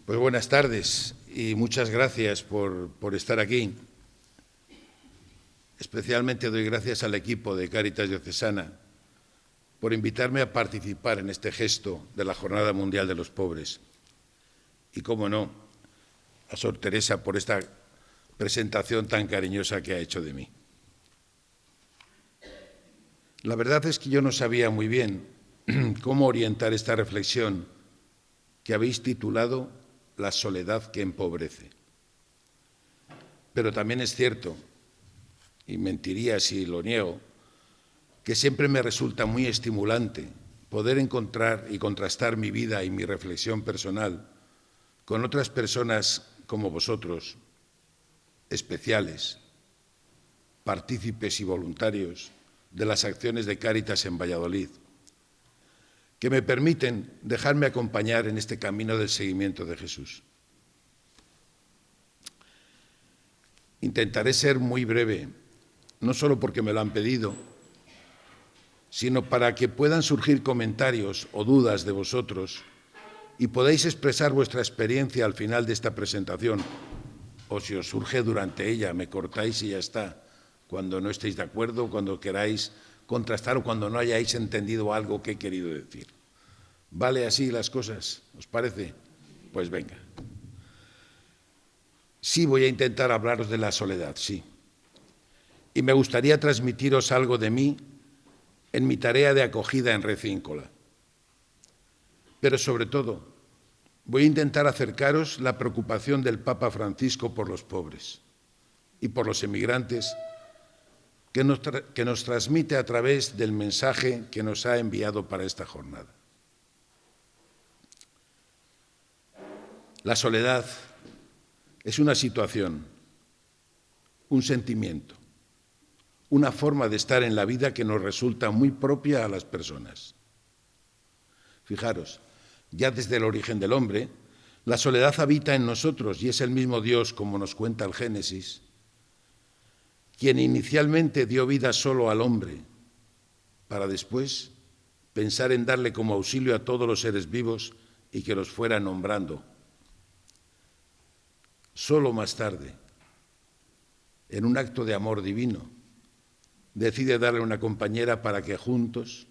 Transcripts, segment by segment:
Pues buenas tardes y muchas gracias por estar aquí. Especialmente doy gracias al equipo de Cáritas Diocesana por invitarme a participar en este gesto de la Jornada Mundial de los Pobres. Y, cómo no, a Sor Teresa por esta presentación tan cariñosa que ha hecho de mí. La verdad es que yo no sabía muy bien cómo orientar esta reflexión que habéis titulado La soledad que empobrece. Pero también es cierto, y mentiría si lo niego, que siempre me resulta muy estimulante poder encontrar y contrastar mi vida y mi reflexión personal con otras personas como vosotros, especiales, partícipes y voluntarios de las acciones de Cáritas en Valladolid, que me permiten dejarme acompañar en este camino del seguimiento de Jesús. Intentaré ser muy breve, no solo porque me lo han pedido, sino para que puedan surgir comentarios o dudas de vosotros y podáis expresar vuestra experiencia al final de esta presentación, o si os surge durante ella, me cortáis y ya está, cuando no estéis de acuerdo, cuando queráis contrastar o cuando no hayáis entendido algo que he querido decir. ¿Vale así las cosas? ¿Os parece? Pues venga. Sí, voy a intentar hablaros de la soledad, sí. Y me gustaría transmitiros algo de mí en mi tarea de acogida en Recíncola. Pero sobre todo, voy a intentar acercaros la preocupación del Papa Francisco por los pobres y por los emigrantes que nos transmite a través del mensaje que nos ha enviado para esta jornada. La soledad es una situación, un sentimiento, una forma de estar en la vida que nos resulta muy propia a las personas. Fijaros, ya desde el origen del hombre, la soledad habita en nosotros y es el mismo Dios, como nos cuenta el Génesis, quien inicialmente dio vida solo al hombre, para después pensar en darle como auxilio a todos los seres vivos y que los fuera nombrando. Solo más tarde, en un acto de amor divino, decide darle una compañera para que juntos,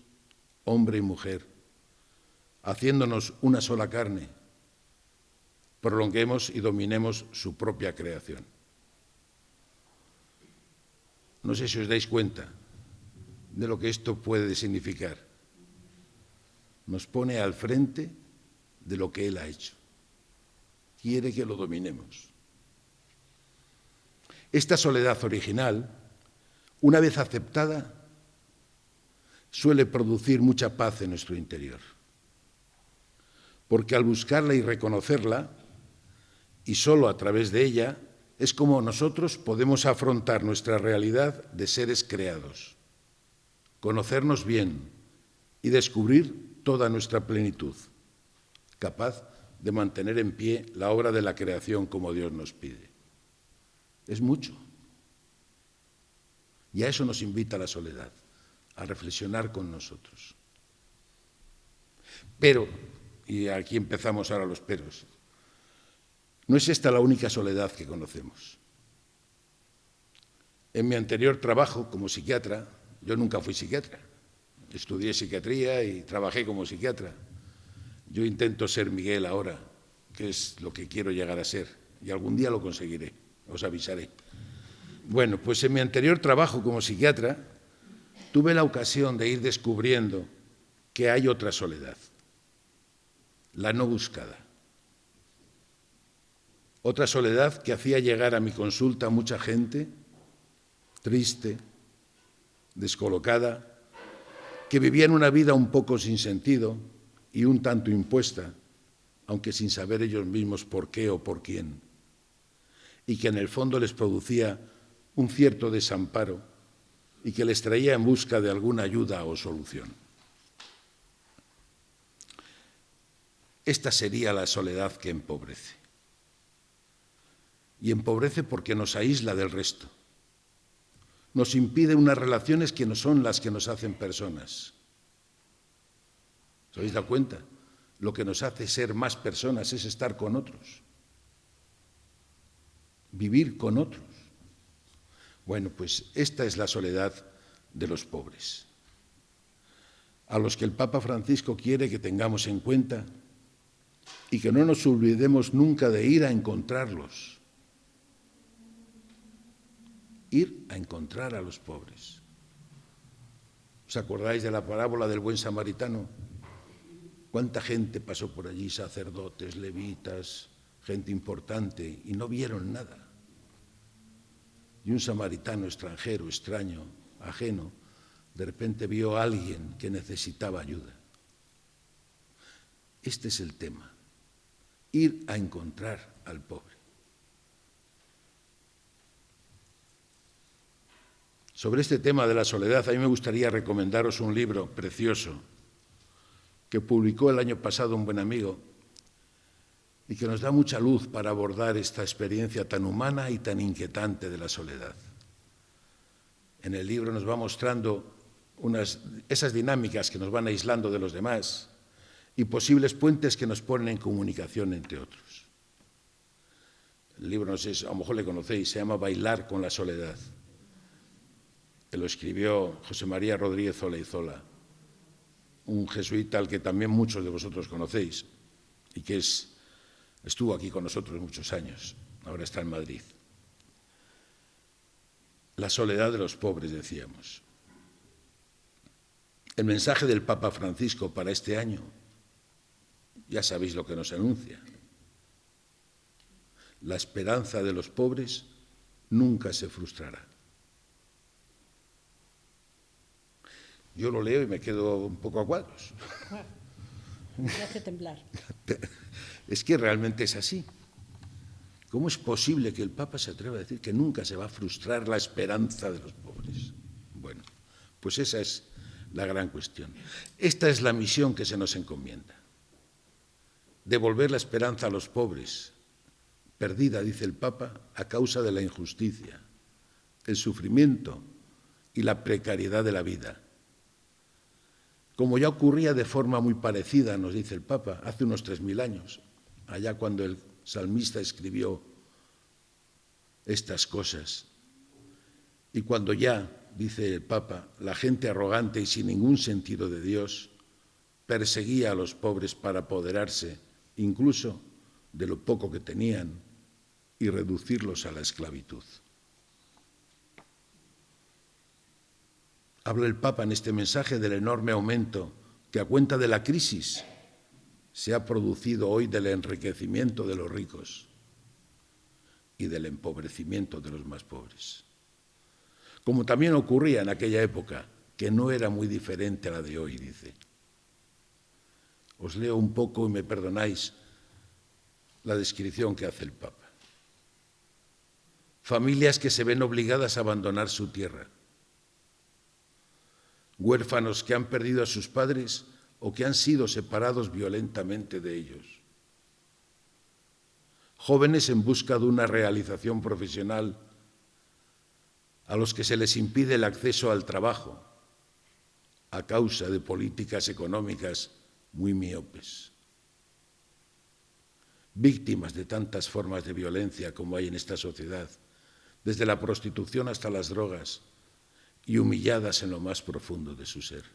hombre y mujer, haciéndonos una sola carne, prolonguemos y dominemos su propia creación. No sé si os dais cuenta de lo que esto puede significar. Nos pone al frente de lo que Él ha hecho. Quiere que lo dominemos. Esta soledad original, una vez aceptada, suele producir mucha paz en nuestro interior. Porque al buscarla y reconocerla, y solo a través de ella, es como nosotros podemos afrontar nuestra realidad de seres creados, conocernos bien y descubrir toda nuestra plenitud, capaz de mantener en pie la obra de la creación como Dios nos pide. Es mucho. Y a eso nos invita la soledad, a reflexionar con nosotros. Pero, y aquí empezamos ahora los peros, no es esta la única soledad que conocemos. En mi anterior trabajo como psiquiatra, yo nunca fui psiquiatra, estudié psiquiatría y trabajé como psiquiatra. Yo intento ser Miguel ahora, que es lo que quiero llegar a ser, y algún día lo conseguiré, os avisaré. Bueno, pues en mi anterior trabajo como psiquiatra tuve la ocasión de ir descubriendo que hay otra soledad, la no buscada. Otra soledad que hacía llegar a mi consulta a mucha gente triste, descolocada, que vivían una vida un poco sin sentido y un tanto impuesta, aunque sin saber ellos mismos por qué o por quién, y que en el fondo les producía un cierto desamparo y que les traía en busca de alguna ayuda o solución. Esta sería la soledad que empobrece. Y empobrece porque nos aísla del resto. Nos impide unas relaciones que no son las que nos hacen personas. ¿Os habéis dado cuenta? lo que nos hace ser más personas es estar con otros, vivir con otros. Bueno, pues esta es la soledad de los pobres, a los que el Papa Francisco quiere que tengamos en cuenta y que no nos olvidemos nunca de ir a encontrarlos, ir a encontrar a los pobres. ¿Os acordáis de la parábola del buen samaritano? ¿Cuánta gente pasó por allí, sacerdotes, levitas, gente importante, y no vieron nada? Y un samaritano extranjero, extraño, ajeno, de repente vio a alguien que necesitaba ayuda. Este es el tema, ir a encontrar al pobre. Sobre este tema de la soledad, a mí me gustaría recomendaros un libro precioso que publicó el año pasado un buen amigo y que nos da mucha luz para abordar esta experiencia tan humana y tan inquietante de la soledad. En el libro nos va mostrando esas dinámicas que nos van aislando de los demás y posibles puentes que nos ponen en comunicación entre otros. El libro, no sé, a lo mejor le conocéis, se llama Bailar con la soledad. Lo escribió José María Rodríguez Olaizola, un jesuita al que también muchos de vosotros conocéis y que estuvo aquí con nosotros muchos años, ahora está en Madrid. La soledad de los pobres, decíamos. El mensaje del Papa Francisco para este año, ya sabéis lo que nos anuncia. La esperanza de los pobres nunca se frustrará. Yo lo leo y me quedo un poco a cuadros. Me hace temblar. Es que realmente es así. ¿Cómo es posible que el Papa se atreva a decir que nunca se va a frustrar la esperanza de los pobres? Bueno, pues esa es la gran cuestión. Esta es la misión que se nos encomienda. Devolver la esperanza a los pobres, perdida, dice el Papa, a causa de la injusticia, el sufrimiento y la precariedad de la vida. Como ya ocurría de forma muy parecida, nos dice el Papa, hace unos 3000 años, allá cuando el salmista escribió estas cosas. Y cuando ya, dice el Papa, la gente arrogante y sin ningún sentido de Dios perseguía a los pobres para apoderarse incluso de lo poco que tenían y reducirlos a la esclavitud. Habla el Papa en este mensaje del enorme aumento que a cuenta de la crisis se ha producido hoy del enriquecimiento de los ricos y del empobrecimiento de los más pobres. Como también ocurría en aquella época, que no era muy diferente a la de hoy, dice. Os leo un poco y me perdonáis la descripción que hace el Papa. Familias que se ven obligadas a abandonar su tierra. Huérfanos que han perdido a sus padres o que han sido separados violentamente de ellos. Jóvenes en busca de una realización profesional a los que se les impide el acceso al trabajo a causa de políticas económicas muy miopes. Víctimas de tantas formas de violencia como hay en esta sociedad, desde la prostitución hasta las drogas, y humilladas en lo más profundo de su ser.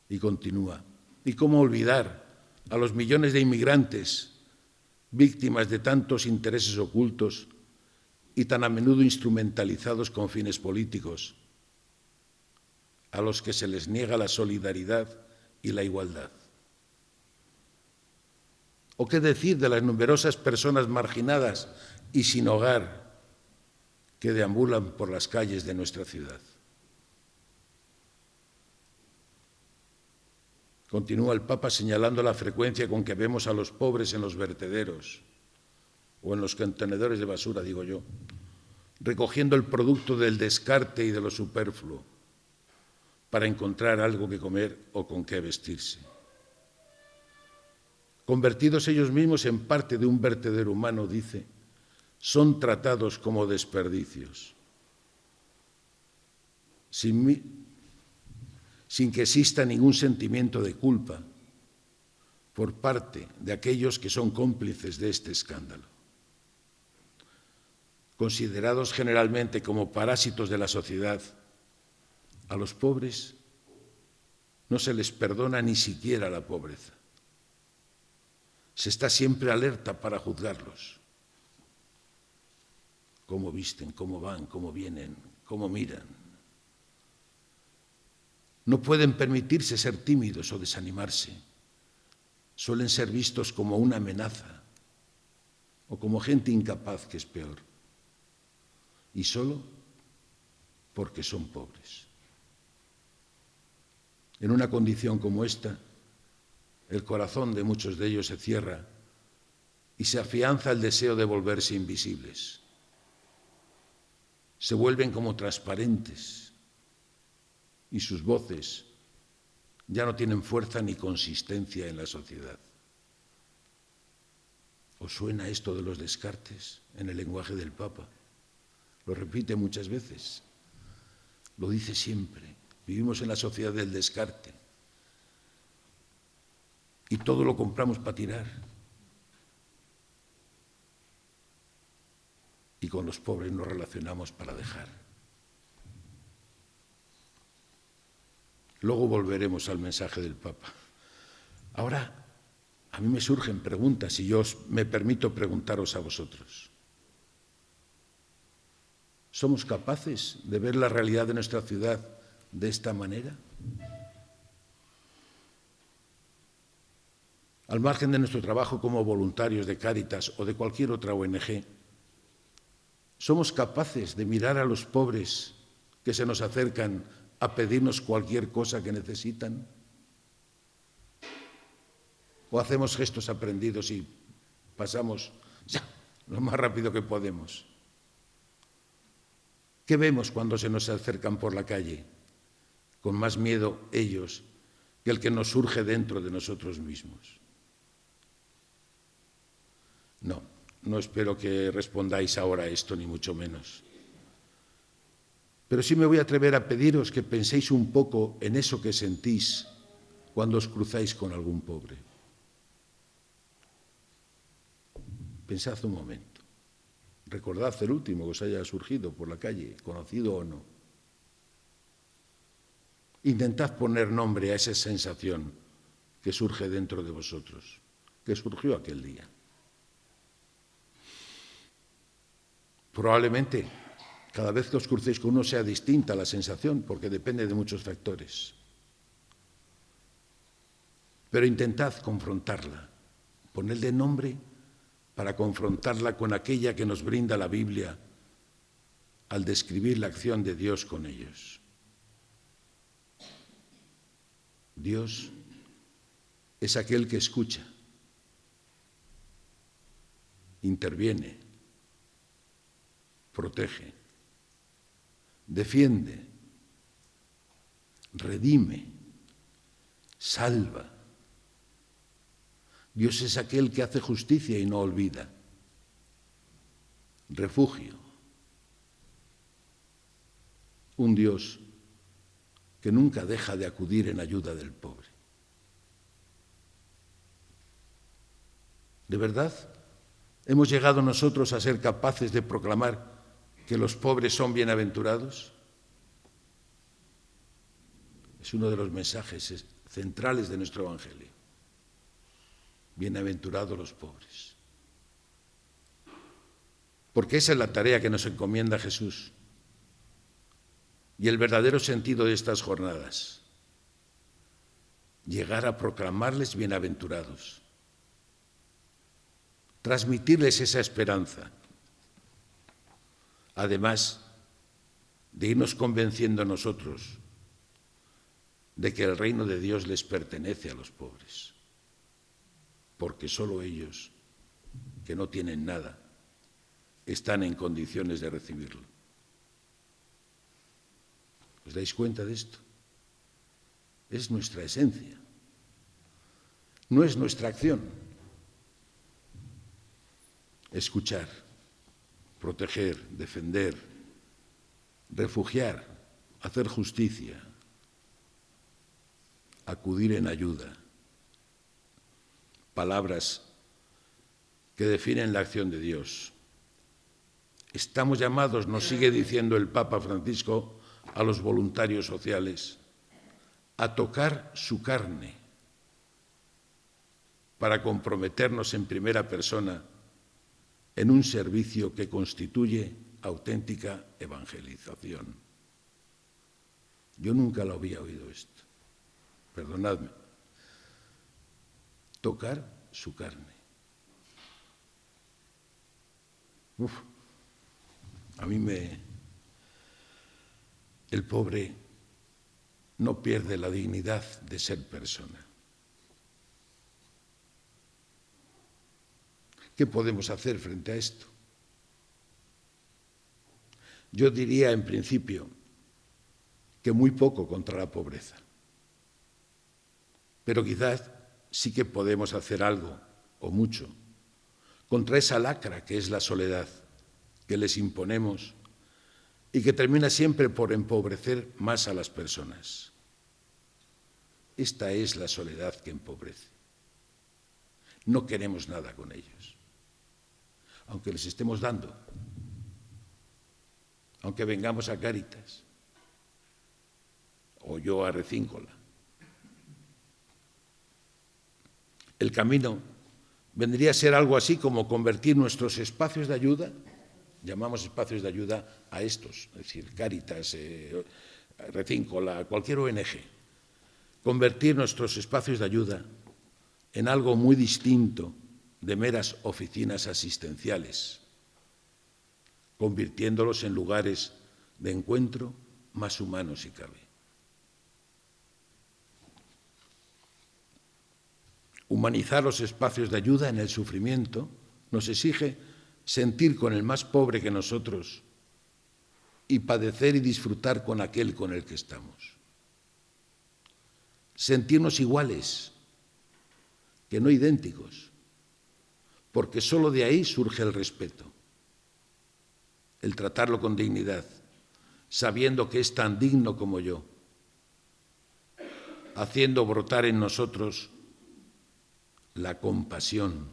Y continúa. ¿Y cómo olvidar a los millones de inmigrantes, víctimas de tantos intereses ocultos y tan a menudo instrumentalizados con fines políticos, a los que se les niega la solidaridad y la igualdad? ¿O qué decir de las numerosas personas marginadas y sin hogar que deambulan por las calles de nuestra ciudad? Continúa el Papa señalando la frecuencia con que vemos a los pobres en los vertederos o en los contenedores de basura, digo yo, recogiendo el producto del descarte y de lo superfluo para encontrar algo que comer o con qué vestirse. Convertidos ellos mismos en parte de un vertedero humano, dice, son tratados como desperdicios, sin sin que exista ningún sentimiento de culpa por parte de aquellos que son cómplices de este escándalo. Considerados generalmente como parásitos de la sociedad, a los pobres no se les perdona ni siquiera la pobreza. Se está siempre alerta para juzgarlos. Cómo visten, cómo van, cómo vienen, cómo miran. No pueden permitirse ser tímidos o desanimarse. Suelen ser vistos como una amenaza o como gente incapaz, que es peor. Y solo porque son pobres. En una condición como esta, el corazón de muchos de ellos se cierra y se afianza el deseo de volverse invisibles. Se vuelven como transparentes y sus voces ya no tienen fuerza ni consistencia en la sociedad. ¿Os suena esto de los descartes en el lenguaje del Papa? Lo repite muchas veces, lo dice siempre. Vivimos en la sociedad del descarte y todo lo compramos para tirar. Y con los pobres nos relacionamos para dejar. Luego volveremos al mensaje del Papa. Ahora, a mí me surgen preguntas y yo me permito preguntaros a vosotros. ¿Somos capaces de ver la realidad de nuestra ciudad de esta manera? Al margen de nuestro trabajo como voluntarios de Cáritas o de cualquier otra ONG, ¿somos capaces de mirar a los pobres que se nos acercan a pedirnos cualquier cosa que necesitan? ¿O hacemos gestos aprendidos y pasamos ya lo más rápido que podemos? ¿Qué vemos cuando se nos acercan por la calle? Con más miedo ellos que el que nos surge dentro de nosotros mismos. No espero que respondáis ahora a esto, ni mucho menos. Pero sí me voy a atrever a pediros que penséis un poco en eso que sentís cuando os cruzáis con algún pobre. Pensad un momento. Recordad el último que os haya surgido por la calle, conocido o no. Intentad poner nombre a esa sensación que surge dentro de vosotros, que surgió aquel día. Probablemente cada vez que os crucéis con uno sea distinta la sensación, porque depende de muchos factores. Pero intentad confrontarla, ponedle nombre para confrontarla con aquella que nos brinda la Biblia al describir la acción de Dios con ellos. Dios es aquel que escucha, interviene, protege, defiende, redime, salva. Dios es aquel que hace justicia y no olvida. Refugio. Un Dios que nunca deja de acudir en ayuda del pobre. ¿De verdad hemos llegado nosotros a ser capaces de proclamar que los pobres son bienaventurados? Es uno de los mensajes centrales de nuestro Evangelio. Bienaventurados los pobres. Porque esa es la tarea que nos encomienda Jesús y el verdadero sentido de estas jornadas. Llegar a proclamarles bienaventurados. Transmitirles esa esperanza. Además de irnos convenciendo nosotros de que el reino de Dios les pertenece a los pobres, porque solo ellos, que no tienen nada, están en condiciones de recibirlo. ¿Os dais cuenta de esto? Es nuestra esencia, no es nuestra acción. Escuchar, proteger, defender, refugiar, hacer justicia, acudir en ayuda. Palabras que definen la acción de Dios. Estamos llamados, nos sigue diciendo el Papa Francisco, a los voluntarios sociales, a tocar su carne para comprometernos en primera persona en un servicio que constituye auténtica evangelización. Yo nunca lo había oído esto, perdonadme. Tocar su carne. A mí el pobre no pierde la dignidad de ser persona. ¿Qué podemos hacer frente a esto? Yo diría, en principio, que muy poco contra la pobreza. Pero quizás sí que podemos hacer algo, o mucho, contra esa lacra que es la soledad, que les imponemos y que termina siempre por empobrecer más a las personas. Esta es la soledad que empobrece. No queremos nada con ellos, aunque les estemos dando, aunque vengamos a Cáritas o yo a Recíncola. El camino vendría a ser algo así como convertir nuestros espacios de ayuda, llamamos espacios de ayuda a estos, es decir, Cáritas, Recíncola, cualquier ONG, convertir nuestros espacios de ayuda en algo muy distinto de meras oficinas asistenciales, convirtiéndolos en lugares de encuentro más humanos si cabe. Humanizar los espacios de ayuda en el sufrimiento nos exige sentir con el más pobre que nosotros y padecer y disfrutar con aquel con el que estamos. Sentirnos iguales, que no idénticos, porque solo de ahí surge el respeto, el tratarlo con dignidad, sabiendo que es tan digno como yo, haciendo brotar en nosotros la compasión,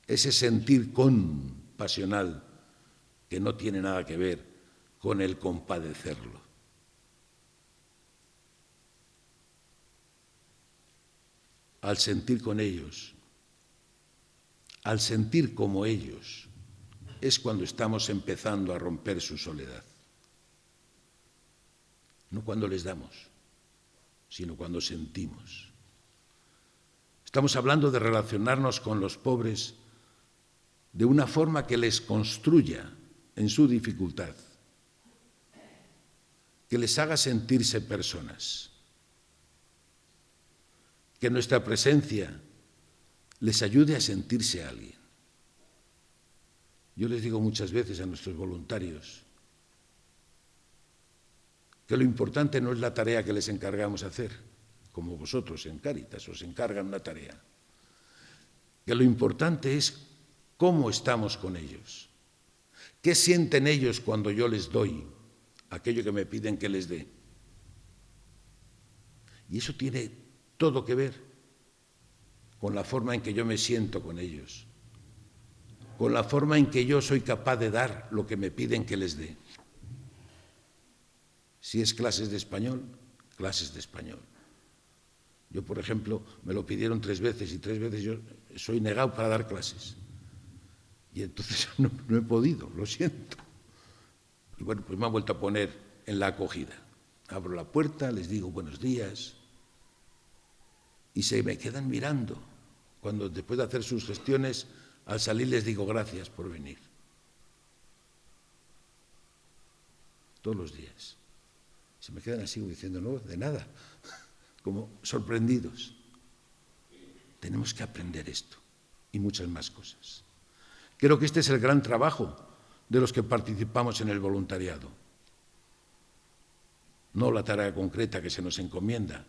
ese sentir compasional que no tiene nada que ver con el compadecerlo. Al sentir con ellos, al sentir como ellos, es cuando estamos empezando a romper su soledad. No cuando les damos, sino cuando sentimos. Estamos hablando de relacionarnos con los pobres de una forma que les construya en su dificultad, que les haga sentirse personas, que nuestra presencia les ayude a sentirse alguien. Yo les digo muchas veces a nuestros voluntarios que lo importante no es la tarea que les encargamos hacer, como vosotros en Cáritas os encargan una tarea, que lo importante es cómo estamos con ellos, qué sienten ellos cuando yo les doy aquello que me piden que les dé. Y eso tiene todo que ver con la forma en que yo me siento con ellos, con la forma en que yo soy capaz de dar lo que me piden que les dé. Si es clases de español, clases de español. Yo, por ejemplo, me lo pidieron 3 veces y 3 veces yo soy negado para dar clases. Y entonces no he podido, lo siento. Y bueno, pues me han vuelto a poner en la acogida. Abro la puerta, les digo buenos días y se me quedan mirando. Cuando después de hacer sus gestiones, al salir les digo gracias por venir. Todos los días. Se me quedan así diciendo, no, de nada, como sorprendidos. Tenemos que aprender esto y muchas más cosas. Creo que este es el gran trabajo de los que participamos en el voluntariado. No la tarea concreta que se nos encomienda,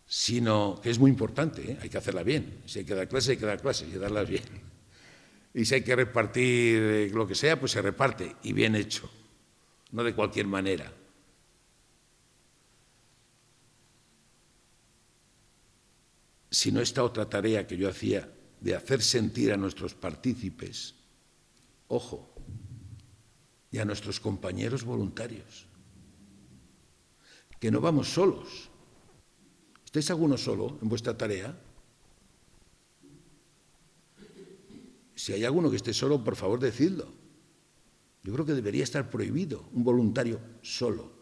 sino que es muy importante, hay que hacerla bien. Si hay que dar clases, hay que dar clases y darlas bien. Y si hay que repartir lo que sea, pues se reparte y bien hecho, no de cualquier manera. sino esta otra tarea que yo hacía de hacer sentir a nuestros partícipes, ojo, y a nuestros compañeros voluntarios, que no vamos solos. ¿Estáis alguno solo en vuestra tarea? Si hay alguno que esté solo, por favor, decidlo. Yo creo que debería estar prohibido un voluntario solo.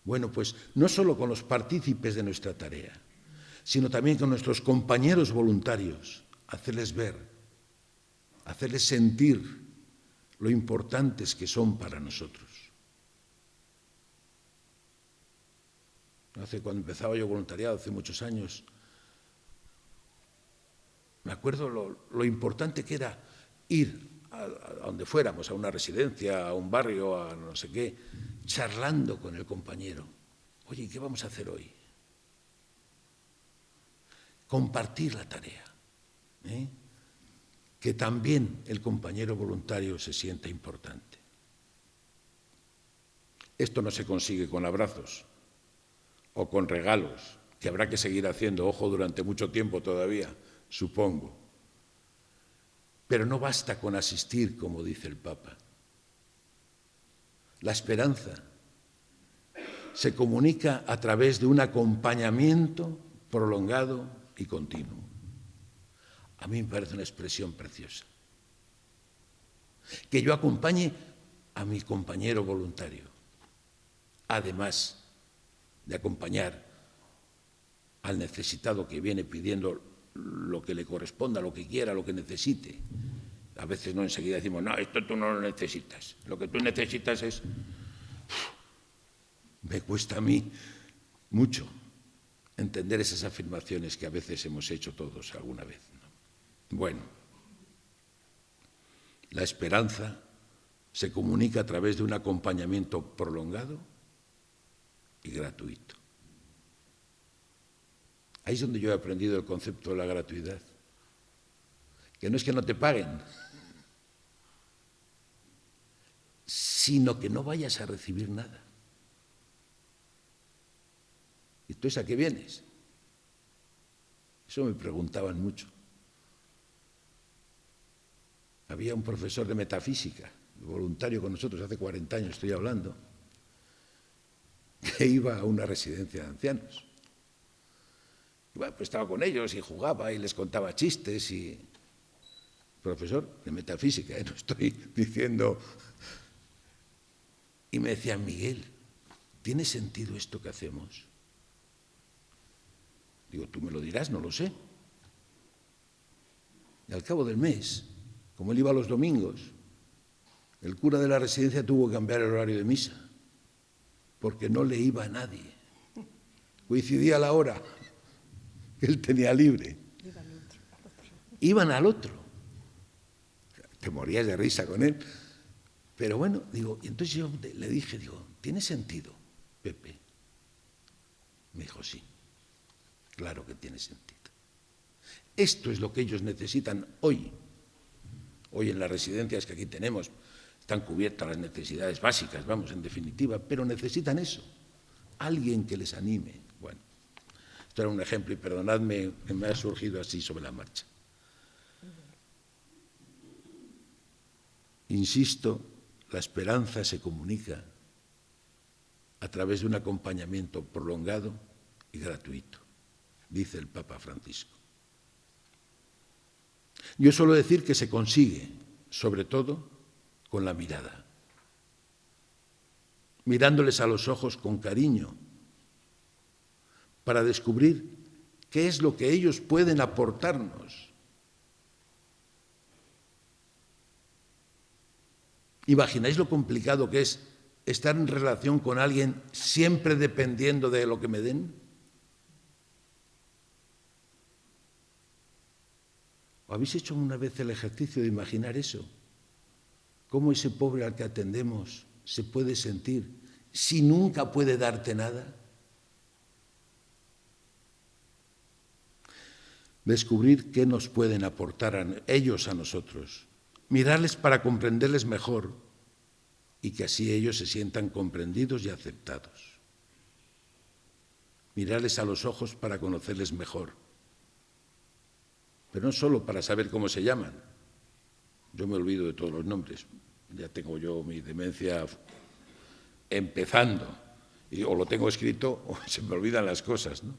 Bueno, pues no solo con los partícipes de nuestra tarea, sino también con nuestros compañeros voluntarios, hacerles ver, hacerles sentir lo importantes que son para nosotros. Cuando empezaba yo voluntariado, hace muchos años, me acuerdo lo importante que era ir a donde fuéramos, a una residencia, a un barrio, a no sé qué, charlando con el compañero. Oye, ¿qué vamos a hacer hoy? Compartir la tarea. Que también el compañero voluntario se sienta importante. Esto no se consigue con abrazos o con regalos, que habrá que seguir haciendo, ojo, durante mucho tiempo todavía, supongo. Pero no basta con asistir, como dice el Papa. La esperanza se comunica a través de un acompañamiento prolongado y continuo. A mí me parece una expresión preciosa. Que yo acompañe a mi compañero voluntario, además de acompañar al necesitado que viene pidiendo lo que le corresponda, lo que quiera, lo que necesite. A veces no enseguida decimos, no, esto tú no lo necesitas. Lo que tú necesitas es... Me cuesta a mí mucho entender esas afirmaciones que a veces hemos hecho todos alguna vez, ¿no? Bueno, la esperanza se comunica a través de un acompañamiento prolongado y gratuito. Ahí es donde yo he aprendido el concepto de la gratuidad, que no es que no te paguen, sino que no vayas a recibir nada. ¿Y entonces a qué vienes? Eso me preguntaban mucho. Había un profesor de metafísica, voluntario con nosotros, hace 40 años estoy hablando, que iba a una residencia de ancianos. Y bueno, pues estaba con ellos y jugaba y les contaba chistes y... Profesor de metafísica, no estoy diciendo... Y me decía, Miguel, ¿tiene sentido esto que hacemos? Digo, tú me lo dirás, no lo sé. Y al cabo del mes, como él iba los domingos, el cura de la residencia tuvo que cambiar el horario de misa, porque no le iba a nadie. Coincidía la hora que él tenía libre. Iban al otro. Te morías de risa con él. Pero bueno, digo, y entonces yo le dije, digo, ¿tiene sentido, Pepe? Me dijo, sí, claro que tiene sentido. Esto es lo que ellos necesitan hoy. Hoy en las residencias que aquí tenemos están cubiertas las necesidades básicas, vamos, en definitiva, pero necesitan eso, alguien que les anime. Bueno, esto era un ejemplo y perdonadme que me ha surgido así sobre la marcha. Insisto, la esperanza se comunica a través de un acompañamiento prolongado y gratuito, dice el Papa Francisco. Yo suelo decir que se consigue, sobre todo, con la mirada, mirándoles a los ojos con cariño, para descubrir qué es lo que ellos pueden aportarnos. ¿Imagináis lo complicado que es estar en relación con alguien siempre dependiendo de lo que me den? ¿O habéis hecho una vez el ejercicio de imaginar eso? ¿Cómo ese pobre al que atendemos se puede sentir si nunca puede darte nada? Descubrir qué nos pueden aportar ellos a nosotros, mirarles para comprenderles mejor y que así ellos se sientan comprendidos y aceptados. Mirarles a los ojos para conocerles mejor pero no solo para saber cómo se llaman. Yo me olvido de todos los nombres. Ya tengo yo mi demencia empezando, o lo tengo escrito o se me olvidan las cosas, ¿no?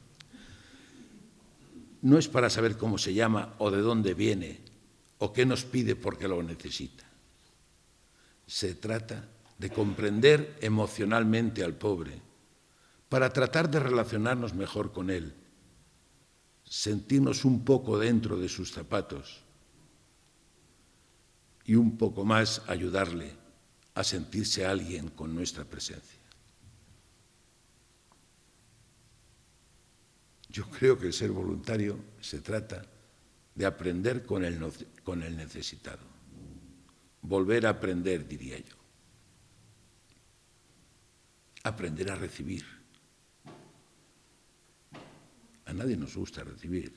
No es para saber cómo se llama o de dónde viene o qué nos pide porque lo necesita. Se trata de comprender emocionalmente al pobre para tratar de relacionarnos mejor con él, sentirnos un poco dentro de sus zapatos y un poco más ayudarle a sentirse alguien con nuestra presencia. Yo creo que el ser voluntario se trata de aprender con el necesitado. Volver a aprender, diría yo. Aprender a recibir. A nadie nos gusta recibir,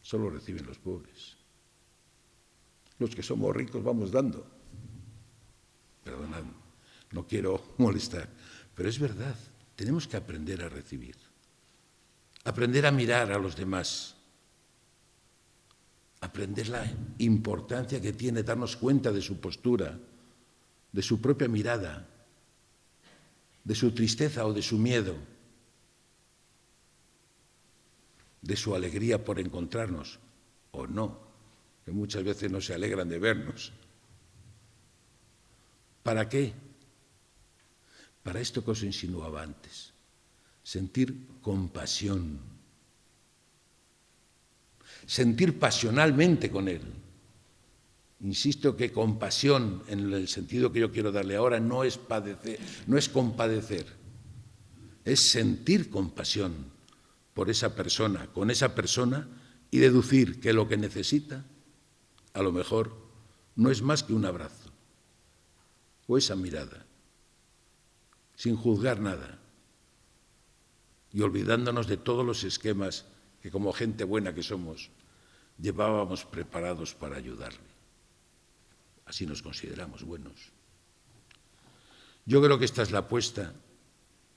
solo reciben los pobres. Los que somos ricos vamos dando. Perdonad, no quiero molestar, pero es verdad, tenemos que aprender a recibir. Aprender a mirar a los demás, aprender la importancia que tiene darnos cuenta de su postura, de su propia mirada, de su tristeza o de su miedo, de su alegría por encontrarnos, o no, que muchas veces no se alegran de vernos. ¿Para qué? Para esto que os insinuaba antes. Sentir compasión, sentir pasionalmente con él. Insisto que compasión, en el sentido que yo quiero darle ahora, no es padecer, no es compadecer, es sentir compasión por esa persona, con esa persona, y deducir que lo que necesita, a lo mejor, no es más que un abrazo o esa mirada, sin juzgar nada. Y olvidándonos de todos los esquemas que como gente buena que somos llevábamos preparados para ayudarle. Así nos consideramos buenos. Yo creo que esta es la apuesta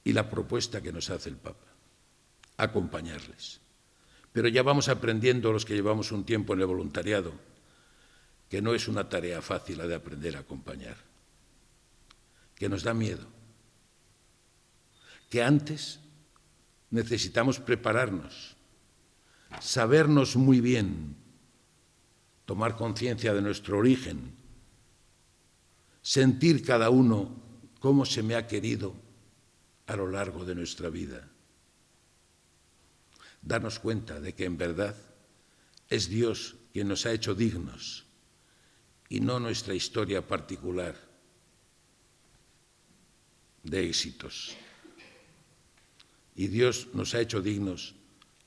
y la propuesta que nos hace el Papa, acompañarles. Pero ya vamos aprendiendo los que llevamos un tiempo en el voluntariado, que no es una tarea fácil la de aprender a acompañar, que nos da miedo, que antes necesitamos prepararnos, sabernos muy bien, tomar conciencia de nuestro origen, sentir cada uno cómo se me ha querido a lo largo de nuestra vida, darnos cuenta de que en verdad es Dios quien nos ha hecho dignos y no nuestra historia particular de éxitos. Y Dios nos ha hecho dignos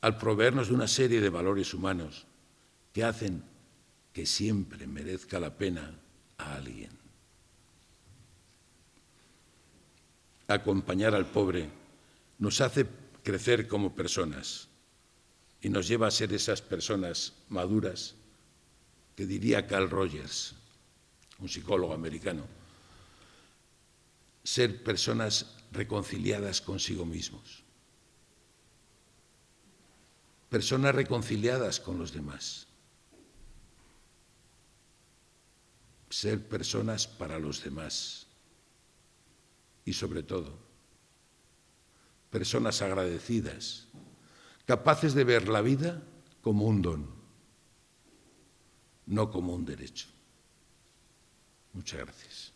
al proveernos de una serie de valores humanos que hacen que siempre merezca la pena a alguien. Acompañar al pobre nos hace crecer como personas y nos lleva a ser esas personas maduras que diría Carl Rogers, un psicólogo americano, ser personas reconciliadas consigo mismos. Personas reconciliadas con los demás. Ser personas para los demás. Y sobre todo, personas agradecidas, capaces de ver la vida como un don, no como un derecho. Muchas gracias.